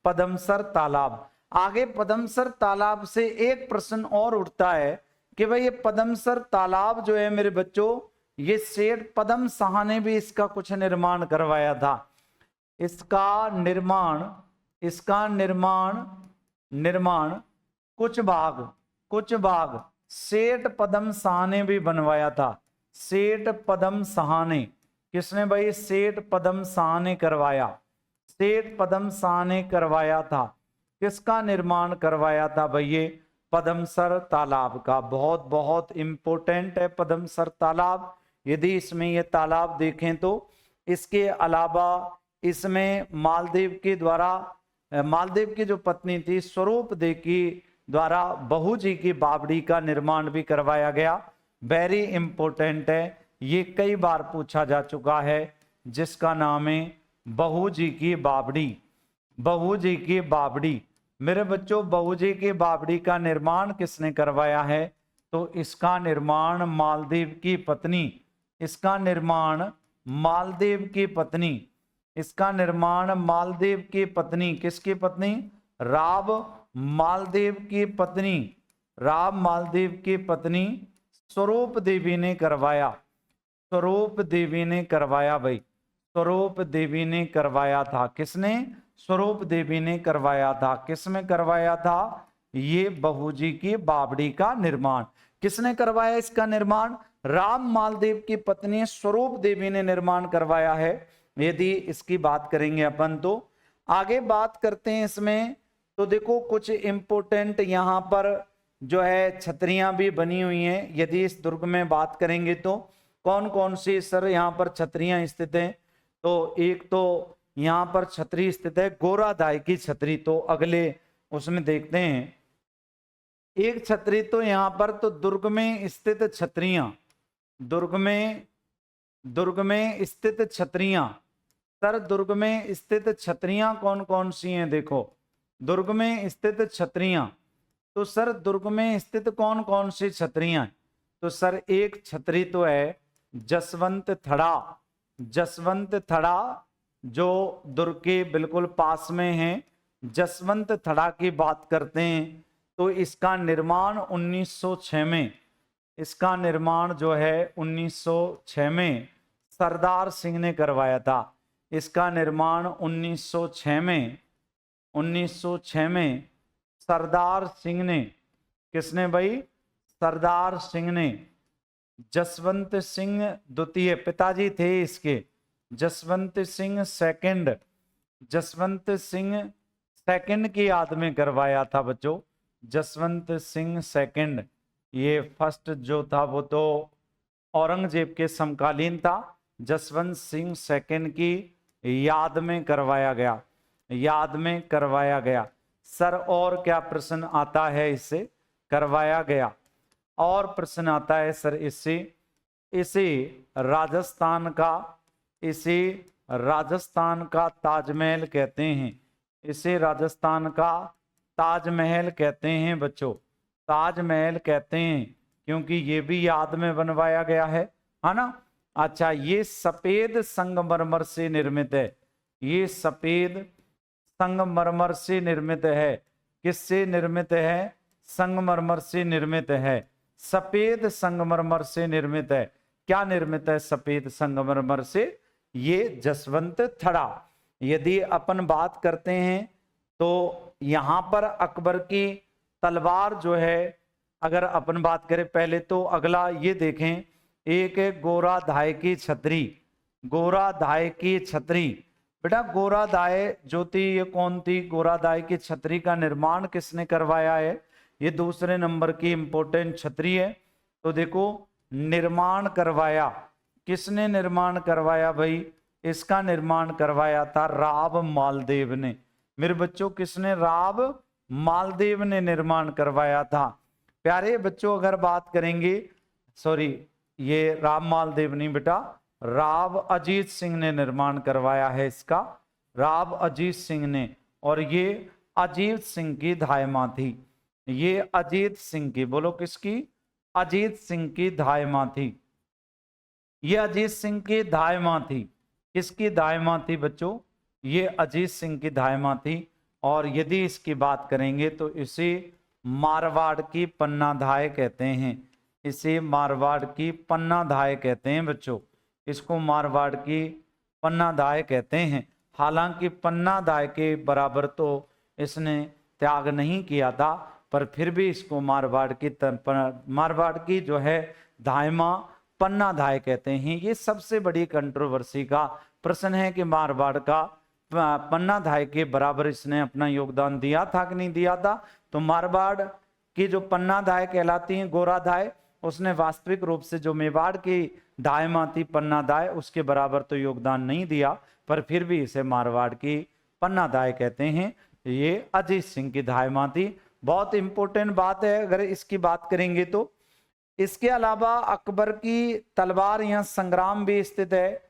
पद्मसर तालाब। आगे पद्मसर तालाब से एक प्रश्न और उठता है कि भाई ये पद्मसर तालाब जो है मेरे बच्चों, ये सेठ पद्म शाह ने भी इसका कुछ निर्माण करवाया था। इसका निर्माण कुछ भाग सेठ पद्म शाह ने भी बनवाया था। सेठ पद्म शाह ने, किसने भाई? सेठ पद्म शाह ने करवाया, सेठ पद्म शाह ने करवाया था। किसका निर्माण करवाया था भाई? ये पद्मसर तालाब का। बहुत बहुत इंपॉर्टेंट है पद्मसर तालाब। यदि इसमें ये तालाब देखें तो इसके अलावा इसमें मालदेव के द्वारा, मालदेव की जो पत्नी थी स्वरूप देव की द्वारा बहू जी की बावड़ी का निर्माण भी करवाया गया। वेरी इंपॉर्टेंट है, ये कई बार पूछा जा चुका है, जिसका नाम है बहू जी की बावड़ी। बहू जी की बावड़ी मेरे बच्चों, बहू जी की बावड़ी का निर्माण किसने करवाया है? तो इसका निर्माण मालदेव की पत्नी, इसका निर्माण मालदेव की पत्नी, इसका निर्माण मालदेव की पत्नी, किसकी पत्नी? राव मालदेव की पत्नी, राव मालदेव की पत्नी स्वरूप देवी ने करवाया। स्वरूप देवी ने करवाया भाई, स्वरूप देवी ने करवाया था। किसने? स्वरूप देवी ने करवाया था। किसमें करवाया था? ये बहू जी की बावड़ी का निर्माण किसने करवाया? इसका निर्माण राम मालदेव की पत्नी स्वरूप देवी ने निर्माण करवाया है। यदि इसकी बात करेंगे अपन तो आगे बात करते हैं इसमें, तो देखो कुछ इंपोर्टेंट यहाँ पर जो है छतरियां भी बनी हुई हैं। यदि इस दुर्ग में बात करेंगे तो कौन कौन सी सर यहाँ पर छतरियां स्थित हैं? तो एक तो यहाँ पर छतरी स्थित है गोराधाय की छतरी, तो अगले उसमें देखते हैं। एक छतरी तो यहाँ पर तो दुर्ग में स्थित छतरियां, दुर्ग में स्थित छतरियां, सर दुर्ग में स्थित छतरियां कौन कौन सी हैं? देखो दुर्ग में स्थित छतरियां, तो सर दुर्ग में स्थित कौन कौन सी छतरियां? तो सर एक छतरी तो है जसवंत थड़ा, जसवंत थड़ा जो दुर्ग के बिल्कुल पास में है। जसवंत थड़ा की बात करते हैं तो इसका निर्माण 1906 में, इसका निर्माण जो है 1906 में सरदार सिंह ने करवाया था। इसका निर्माण 1906 में सरदार सिंह ने, किसने भाई? सरदार सिंह ने। जसवंत सिंह द्वितीय पिताजी थे इसके, जसवंत सिंह सेकंड, जसवंत सिंह सेकंड की याद में करवाया था बच्चों। जसवंत सिंह सेकंड, ये फर्स्ट जो था वो तो औरंगजेब के समकालीन था। जसवंत सिंह सेकंड की याद में करवाया गया, याद में करवाया गया। सर और क्या प्रश्न आता है इससे? करवाया गया। और प्रश्न आता है सर इससे, इसे राजस्थान का, इसे राजस्थान का ताजमहल कहते हैं। इसे राजस्थान का ताजमहल कहते हैं बच्चों, ताजमहल कहते हैं क्योंकि ये भी याद में बनवाया गया है ना। अच्छा, ये सफेद संगमरमर से निर्मित है, ये सफेद संगमरमर से निर्मित है। किससे निर्मित है? संगमरमर से निर्मित है, सफेद संगमरमर से निर्मित है। क्या निर्मित है सफेद संगमरमर से? ये जसवंत थड़ा। यदि अपन बात करते हैं तो यहाँ पर अकबर की तलवार जो है, अगर अपन बात करें पहले तो अगला ये देखें, एक है गोरा धाय की छतरी। गोरा धाय की छतरी, बेटा गोरा धाय जो थी ये कौन थी? गोरा धाय की छतरी का निर्माण किसने करवाया है? ये दूसरे नंबर की इंपॉर्टेंट छतरी है। तो देखो निर्माण करवाया, किसने निर्माण करवाया भाई? इसका निर्माण करवाया था राव मालदेव ने। मेरे बच्चों किसने? राव मालदेव ने निर्माण करवाया था। प्यारे बच्चों अगर बात करेंगे, सॉरी ये राव मालदेव नहीं बेटा, राव अजीत सिंह ने निर्माण करवाया है इसका, राव अजीत सिंह ने। और ये अजीत सिंह की धायमा थी, ये अजीत सिंह की, बोलो किसकी? अजीत सिंह की धायमा थी। ये अजीत सिंह की धायमा थी। किसकी धायमा थी बच्चों? ये अजीत सिंह की धायमा थी। और यदि इसकी बात करेंगे तो इसे मारवाड़ की पन्ना धाय कहते हैं। इसे मारवाड़ की पन्ना धाय कहते हैं बच्चों, इसको मारवाड़ की पन्ना धाय कहते हैं। हालांकि पन्ना धाय के बराबर तो इसने त्याग नहीं किया था, पर फिर भी इसको मारवाड़ की जो है धायमा पन्ना धाय कहते हैं। ये सबसे बड़ी कंट्रोवर्सी का प्रश्न है कि मारवाड़ का पन्ना धाय के बराबर इसने अपना योगदान दिया था कि नहीं दिया था? तो मारवाड़ की जो पन्ना धाय कहलाती है गोरा धाय, उसने वास्तविक रूप से जो मेवाड़ की धायमा थी पन्ना धाय, उसके बराबर तो योगदान नहीं दिया, पर फिर भी इसे मारवाड़ की पन्ना धाय कहते हैं। ये अजीत सिंह की धायमा थी। बहुत इंपॉर्टेंट बात है अगर इसकी बात करेंगे तो। इसके अलावा अकबर की तलवार यहाँ संग्राम भी स्थित है,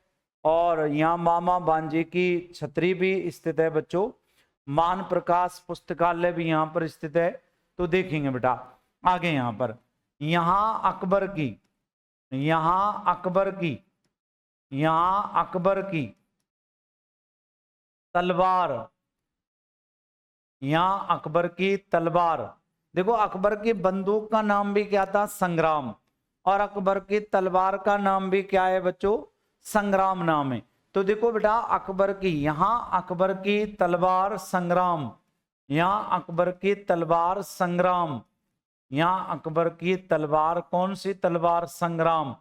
और यहाँ मामा भांजे की छतरी भी स्थित है बच्चों। मान प्रकाश पुस्तकालय भी यहाँ पर स्थित है। तो देखेंगे बेटा आगे यहाँ पर, यहाँ अकबर की, यहाँ अकबर की, यहाँ अकबर की तलवार, यहाँ अकबर की तलवार। देखो अकबर की बंदूक का नाम भी क्या था? संग्राम। और अकबर की तलवार का नाम भी क्या है बच्चों? संग्राम नाम है। तो देखो बेटा अकबर की, यहाँ अकबर की तलवार संग्राम, यहाँ अकबर की तलवार संग्राम, यहाँ अकबर की तलवार कौन सी तलवार? संग्राम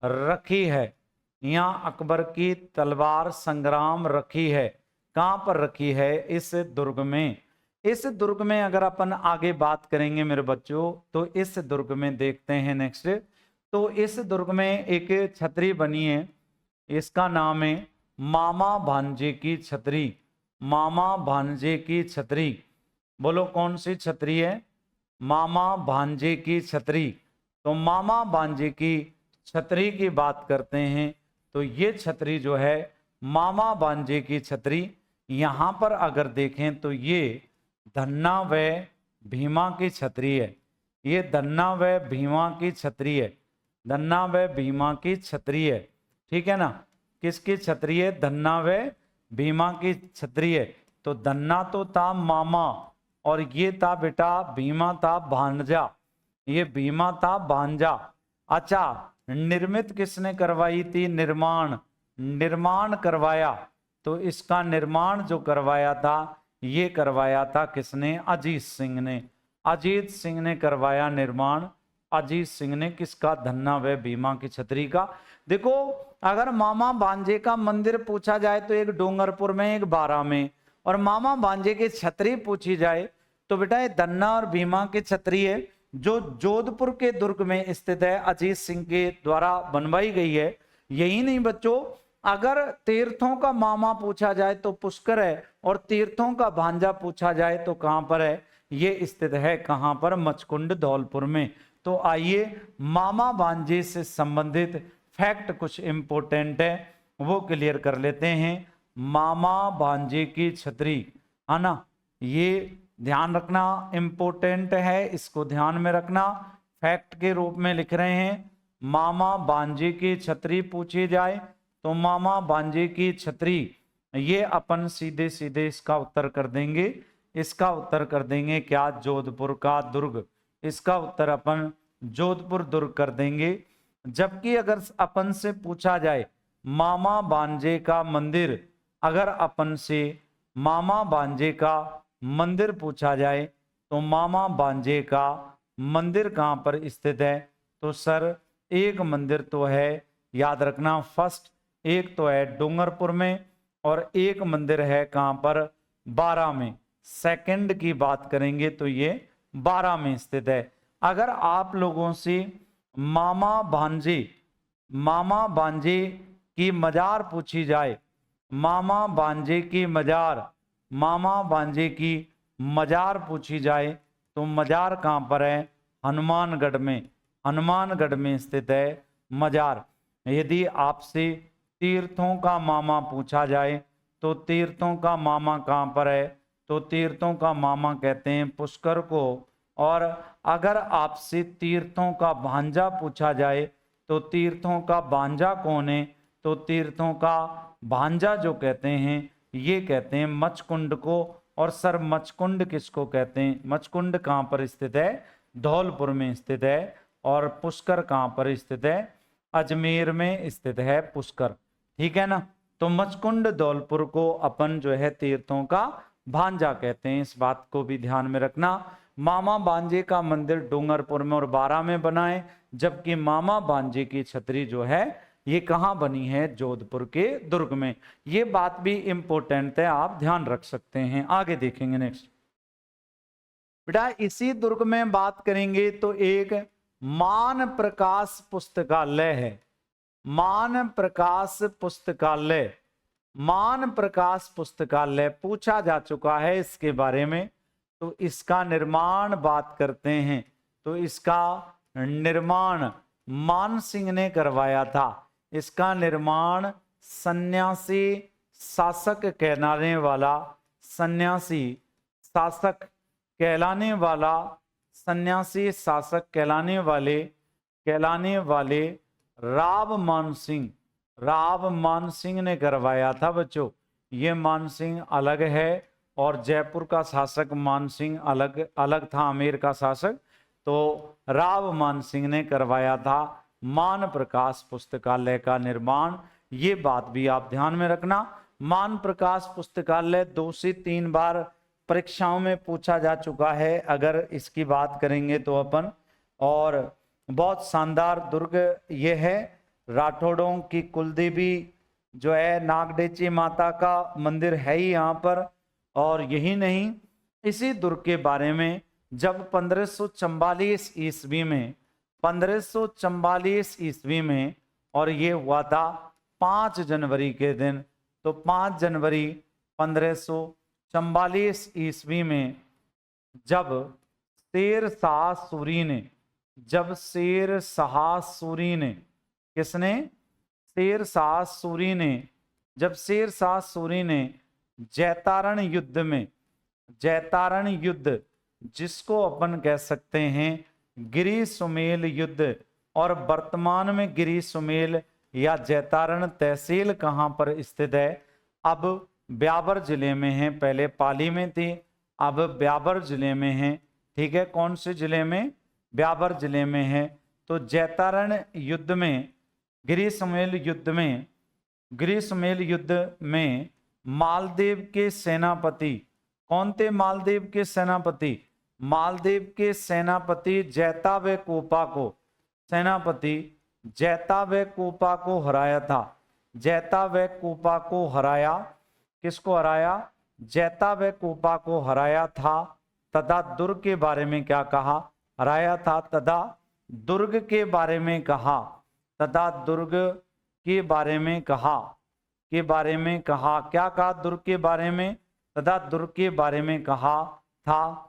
रखी है। यहाँ अकबर की तलवार संग्राम रखी है। कहाँ पर रखी है? इस दुर्ग में। इस दुर्ग में अगर अपन आगे बात करेंगे मेरे बच्चों, तो इस दुर्ग में देखते हैं नेक्स्ट। तो इस दुर्ग में एक छतरी बनी है, इसका नाम है मामा भांजे की छतरी। मामा भांजे की छतरी, बोलो कौन सी छतरी है? मामा भांजे की छतरी। तो मामा भांजे की छतरी की बात करते हैं तो ये छतरी जो है मामा भांजे की छतरी। यहाँ पर अगर देखें तो ये धन्ना व भीमा की छतरी है। ये धन्ना व भीमा की छतरी है, धन्ना व भीमा की छतरी है। ठीक है ना? किसकी छतरी है? धन्ना व भीमा की छतरी है। तो धन्ना तो था मामा, और ये था बेटा भीमा था भांजा, ये भीमा था भांजा। अच्छा, निर्मित किसने करवाई थी? निर्माण, निर्माण करवाया। तो इसका निर्माण जो करवाया था, ये करवाया था किसने? अजीत सिंह ने। अजीत सिंह ने करवाया निर्माण। अजीत सिंह ने किसका? धन्ना व भीमा की छतरी का। देखो अगर मामा भांजे का मंदिर पूछा जाए तो एक डोंगरपुर में, एक बारा में, और मामा भांजे की छतरी पूछी जाए तो बेटा ये धन्ना और भीमा की छतरी है, जो जोधपुर के दुर्ग में स्थित है, अजीत सिंह के द्वारा बनवाई गई है। यही नहीं बच्चों, अगर तीर्थों का मामा पूछा जाए तो पुष्कर है, और तीर्थों का भांजा पूछा जाए तो कहां पर है? ये स्थित है कहां पर? मचकुंड धौलपुर में। तो आइए मामा भांजे से संबंधित फैक्ट कुछ इंपॉर्टेंट है वो क्लियर कर लेते हैं। मामा भांजे की छतरी, है ना, ये ध्यान रखना इंपॉर्टेंट है, इसको ध्यान में रखना। फैक्ट के रूप में लिख रहे हैं, मामा भांजे की छतरी पूछी जाए तो मामा भांजे की छतरी, ये अपन सीधे सीधे इसका उत्तर कर देंगे। इसका उत्तर कर देंगे क्या? जोधपुर का दुर्ग। इसका उत्तर अपन जोधपुर दुर्ग कर देंगे। जबकि अगर अपन से पूछा जाए मामा भांजे का मंदिर, अगर अपन से मामा भांजे का मंदिर पूछा जाए तो मामा भांजे का मंदिर कहाँ पर स्थित है? तो सर एक मंदिर तो है, याद रखना, फर्स्ट एक तो है डूंगरपुर में और एक मंदिर है कहाँ पर? बारा में। सेकंड की बात करेंगे तो ये बारा में स्थित है। अगर आप लोगों से मामा भांजे की मजार पूछी जाए, मामा भांजे की मजार पूछी जाए तो मजार कहाँ पर है? हनुमानगढ़ में स्थित है मजार। यदि आपसे तीर्थों का मामा पूछा जाए तो तीर्थों का मामा कहाँ पर है? तो तीर्थों का मामा कहते हैं पुष्कर को। और अगर आपसे तीर्थों का भांजा पूछा जाए तो तीर्थों का भांजा कौन है? तो तीर्थों का भांजा जो कहते हैं ये कहते हैं मचकुंड को। और सर मचकुंड किसको कहते हैं? मचकुंड कहाँ पर स्थित है? धौलपुर में स्थित है। और पुष्कर कहाँ पर स्थित है? अजमेर में स्थित है पुष्कर। ठीक है ना? तो मचकुंड धौलपुर को अपन जो है तीर्थों का भांजा कहते हैं, इस बात को भी ध्यान में रखना। मामा भांजे का मंदिर डूंगरपुर में और बारा में बना है, जबकि मामा भांजे की छतरी जो है ये कहाँ बनी है? जोधपुर के दुर्ग में। ये बात भी इंपॉर्टेंट है, आप ध्यान रख सकते हैं। आगे देखेंगे नेक्स्ट। बेटा इसी दुर्ग में बात करेंगे तो एक मान प्रकाश पुस्तकालय है। मान प्रकाश पुस्तकालय पूछा जा चुका है इसके बारे में। तो इसका निर्माण बात करते हैं तो इसका निर्माण मान सिंह ने करवाया था। इसका निर्माण सन्यासी शासक कहलाने वाले राव मान सिंह ने करवाया था बच्चों। ये मान सिंह अलग है और जयपुर का शासक मान सिंह अलग था, आमेर का शासक। तो राव मान सिंह ने करवाया था मान प्रकाश पुस्तकालय का निर्माण। ये बात भी आप ध्यान में रखना। मान प्रकाश पुस्तकालय 2 से 3 बार परीक्षाओं में पूछा जा चुका है अगर इसकी बात करेंगे तो अपन। और बहुत शानदार दुर्ग ये है। राठौड़ों की कुलदेवी जो है नागडेची माता का मंदिर है ही यहाँ पर। और यही नहीं, इसी दुर्ग के बारे में जब 1544 ईस्वी में और ये हुआ था 5 जनवरी के दिन। तो 5 जनवरी 1544 ईस्वी में जब शेर शाह सूरी ने जैतारण युद्ध जिसको अपन कह सकते हैं गिरी सुमेल युद्ध, और वर्तमान में गिरी सुमेल या जैतारण तहसील कहाँ पर स्थित है? अब ब्यावर जिले में है। पहले पाली में थी, अब ब्यावर जिले में है। ठीक है, कौन से जिले में? ब्यावर जिले में है। तो जैतारण युद्ध में, गिरी सुमेल युद्ध में मालदेव के सेनापति कौन थे? मालदेव के सेनापति जैता व कोपा को हराया था। तथा दुर्ग के बारे में क्या कहा? दुर्ग के बारे में कहा। क्या कहा? दुर्ग के बारे में, तथा दुर्ग के बारे में कहा था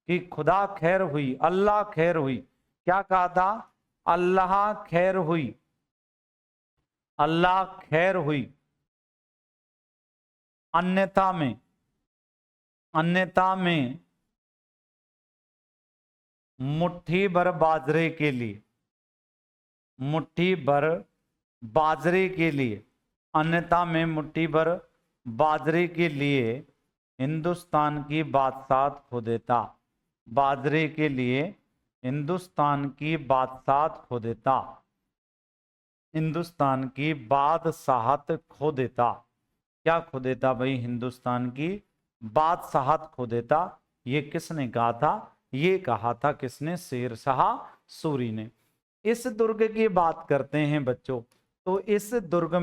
कि खुदा खैर हुई, अल्लाह खैर हुई। क्या कहा था? अल्लाह खैर हुई। अन्यथा में मुट्ठी भर बाजरे के लिए, अन्यथा में मुट्ठी भर बाजरे के लिए हिंदुस्तान की बादशाहत खो देता। बाजरे के लिए हिंदुस्तान की बादशाहत खो देता। क्या खो देता भाई? हिंदुस्तान की बादशाहत खो देता। ये किसने कहा था? ये कहा था किसने? शेर शाह सूरी ने। इस दुर्ग की बात करते हैं बच्चों, तो इस दुर्ग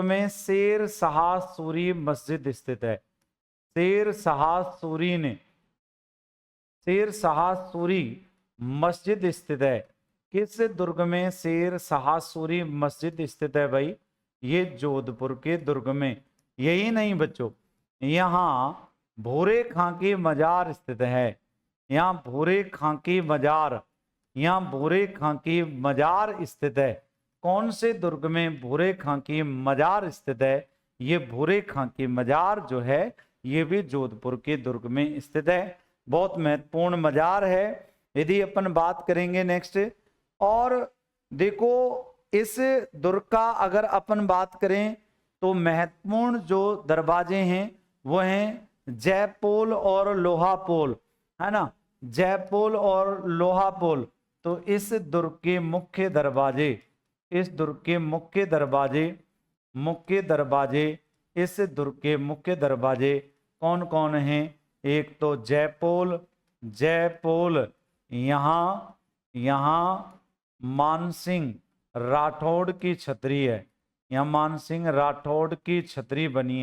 में शेर शाह सूरी मस्जिद स्थित है। शेर शाह सूरी मस्जिद स्थित है। किस दुर्ग में शेर शाह सूरी मस्जिद स्थित है भाई? ये जोधपुर के दुर्ग में। यही नहीं बच्चों, यहाँ भूरे खां की मजार स्थित है। यहाँ भूरे खां की मजार स्थित है। कौन से दुर्ग में भूरे खां की मजार स्थित है? ये भूरे खां की मजार जो है ये भी जोधपुर के दुर्ग में स्थित है। बहुत महत्वपूर्ण मजार है। यदि अपन बात करेंगे नेक्स्ट, और देखो इस दुर्ग का अगर अपन बात करें तो महत्वपूर्ण जो दरवाजे हैं वो हैं जयपोल और लोहापोल, है ना, जयपोल और लोहापोल। तो इस दुर्ग के मुख्य दरवाजे कौन कौन हैं? एक तो जयपोल यहाँ मानसिंह राठौड़ की छतरी है। यहाँ मानसिंह राठौड़ की छतरी बनी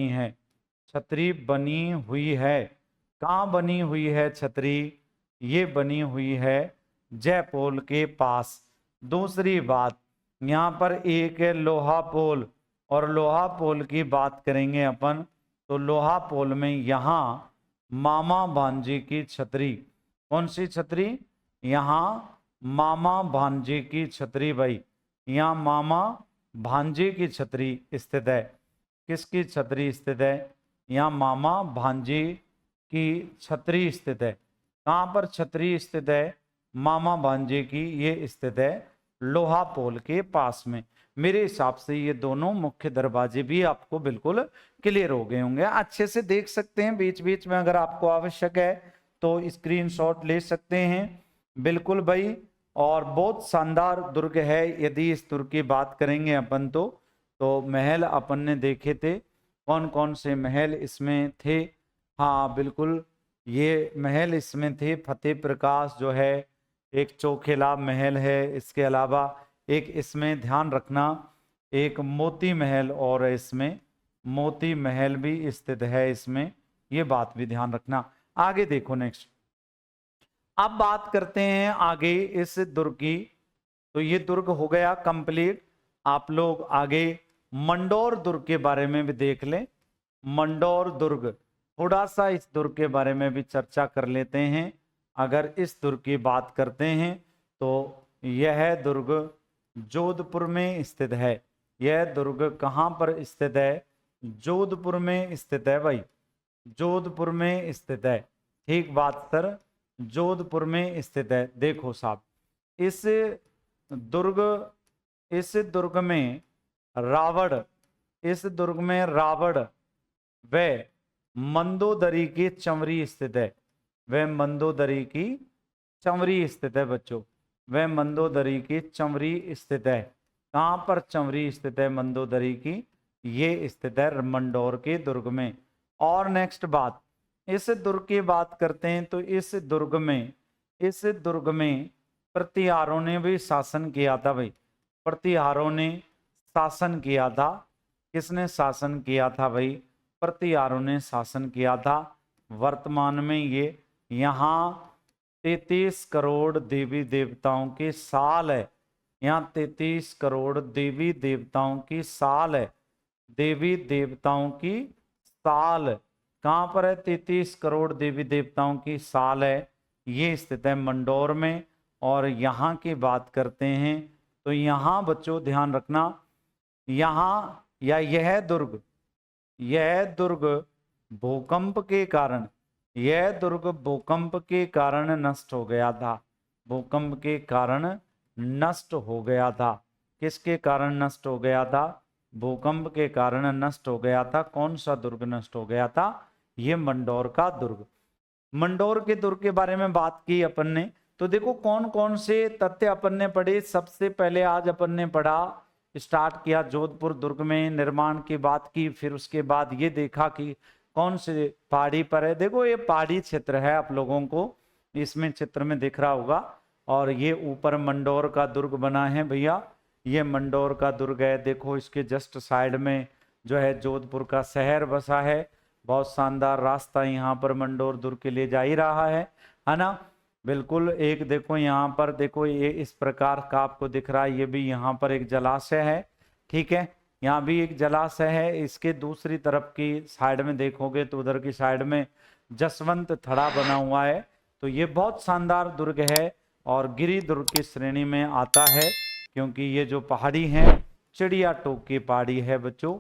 है। छतरी बनी हुई है। कहाँ बनी हुई है छतरी? ये बनी हुई है जयपोल के पास। दूसरी बात, यहाँ पर एक है लोहापोल, और लोहापोल की बात करेंगे अपन तो लोहापोल में यहाँ मामा भांजे की छतरी। कौन सी छतरी? यहाँ मामा भांजे की छतरी भाई। यहाँ मामा भांजे की छतरी स्थित है। किसकी छतरी स्थित है? यहाँ मामा भांजे की छतरी स्थित है। कहाँ पर छतरी स्थित है? मामा भांजे की ये स्थित है लोहापोल के पास में। मेरे हिसाब से ये दोनों मुख्य दरवाजे भी आपको बिल्कुल क्लियर हो गए होंगे। अच्छे से देख सकते हैं, बीच बीच में अगर आपको आवश्यक है तो स्क्रीनशॉट ले सकते हैं। बिल्कुल भाई, और बहुत शानदार दुर्ग है। यदि इस दुर्ग की बात करेंगे अपन तो महल अपन ने देखे थे। कौन कौन से महल इसमें थे? हाँ बिल्कुल, ये महल इसमें थे। फतेह प्रकाश जो है एक चौखेला महल है। इसके अलावा एक इसमें ध्यान रखना एक मोती महल और इसमें मोती महल भी स्थित है इसमें, ये बात भी ध्यान रखना। आगे देखो नेक्स्ट, अब बात करते हैं आगे इस दुर्ग की। तो ये दुर्ग हो गया कंप्लीट। आप लोग आगे मंडौर दुर्ग के बारे में भी देख लें। मंडौर दुर्ग, थोड़ा सा इस दुर्ग के बारे में भी चर्चा कर लेते हैं। अगर इस दुर्ग की बात करते हैं तो यह दुर्ग जोधपुर में स्थित है। यह दुर्ग कहाँ पर स्थित है? जोधपुर में स्थित है भाई, जोधपुर में स्थित है। ठीक बात सर, जोधपुर में स्थित है। देखो साहब, इस दुर्ग में रावण व मंदोदरी की चंवरी स्थित है। वह मंदोदरी की चंवरी स्थित है बच्चों, वह मंदोदरी की चंवरी स्थित है। कहाँ पर चंवरी स्थित है मंदोदरी की? ये स्थित है मंडौर के दुर्ग में। और नेक्स्ट बात, इस दुर्ग की बात करते हैं तो इस दुर्ग में प्रतिहारों ने भी शासन किया था भाई। प्रतिहारों ने शासन किया था। किसने शासन किया था भाई? प्रतिहारों ने शासन किया था। वर्तमान में ये यहाँ 33 करोड़ देवी देवताओं की साल है। यहाँ 33 करोड़ देवी देवताओं की साल है। देवी देवताओं की साल कहाँ पर है? 33 करोड़ देवी देवताओं की साल है। ये स्थित है मंडौर में। और यहाँ की बात करते हैं तो यहाँ बच्चों ध्यान रखना, यहाँ या यह दुर्ग भूकंप के कारण, यह दुर्ग भूकंप के कारण नष्ट हो गया था। भूकंप के कारण नष्ट हो गया था। किसके कारण नष्ट हो गया था? भूकंप के कारण नष्ट हो गया था। कौन सा दुर्ग नष्ट हो गया था? ये मंडौर का दुर्ग। मंडौर के दुर्ग के बारे में बात की अपन ने, तो देखो कौन कौन से तथ्य अपन ने पढ़े। सबसे पहले आज अपन ने पढ़ा, स्टार्ट किया जोधपुर दुर्ग में निर्माण की बात की। फिर उसके बाद ये देखा कि कौन से पहाड़ी पर है। देखो ये पहाड़ी क्षेत्र है, आप लोगों को इसमें चित्र में दिख रहा होगा। और ये ऊपर मंडोर का दुर्ग बना है भैया, ये मंडोर का दुर्ग है। देखो इसके जस्ट साइड में जो है जोधपुर का शहर बसा है। बहुत शानदार रास्ता यहाँ पर मंडोर दुर्ग के लिए जा ही रहा है ना। बिल्कुल एक देखो यहाँ पर, देखो ये इस प्रकार का आपको दिख रहा है। ये भी यहाँ पर एक जलाशय है, ठीक है, यहाँ भी एक जलाशय है। इसके दूसरी तरफ की साइड में देखोगे तो उधर की साइड में जसवंत थड़ा बना हुआ है। तो ये बहुत शानदार दुर्ग है और गिरि दुर्ग की श्रेणी में आता है, क्योंकि ये जो पहाड़ी है चिड़िया टोक की पहाड़ी है बच्चों,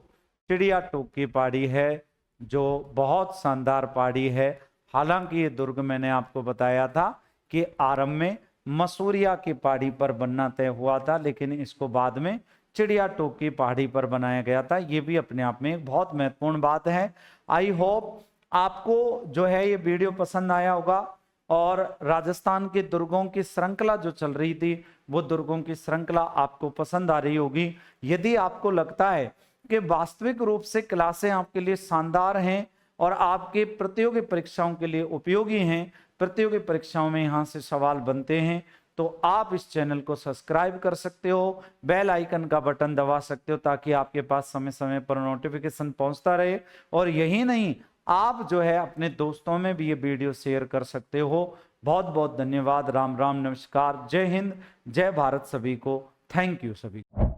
चिड़िया टोक की पहाड़ी है जो बहुत शानदार पहाड़ी है। हालांकि ये दुर्ग मैंने आपको बताया था कि आरंभ में मसूरिया की पहाड़ी पर बनना तय हुआ था, लेकिन इसको बाद में चिड़िया टोक की पहाड़ी पर बनाया गया था। ये भी अपने आप में एक बहुत महत्वपूर्ण बात है। आई होप आपको जो है ये वीडियो पसंद आया होगा और राजस्थान के दुर्गों की श्रृंखला जो चल रही थी वो दुर्गों की श्रृंखला आपको पसंद आ रही होगी। यदि आपको लगता है कि वास्तविक रूप से क्लासें आपके लिए शानदार हैं और आपके प्रतियोगी परीक्षाओं के लिए उपयोगी हैं, प्रतियोगी परीक्षाओं में यहाँ से सवाल बनते हैं, तो आप इस चैनल को सब्सक्राइब कर सकते हो, बेल आइकन का बटन दबा सकते हो ताकि आपके पास समय समय पर नोटिफिकेशन पहुंचता रहे। और यही नहीं, आप जो है अपने दोस्तों में भी ये वीडियो शेयर कर सकते हो। बहुत बहुत धन्यवाद। राम राम, नमस्कार, जय हिंद, जय भारत सभी को। थैंक यू सभी को।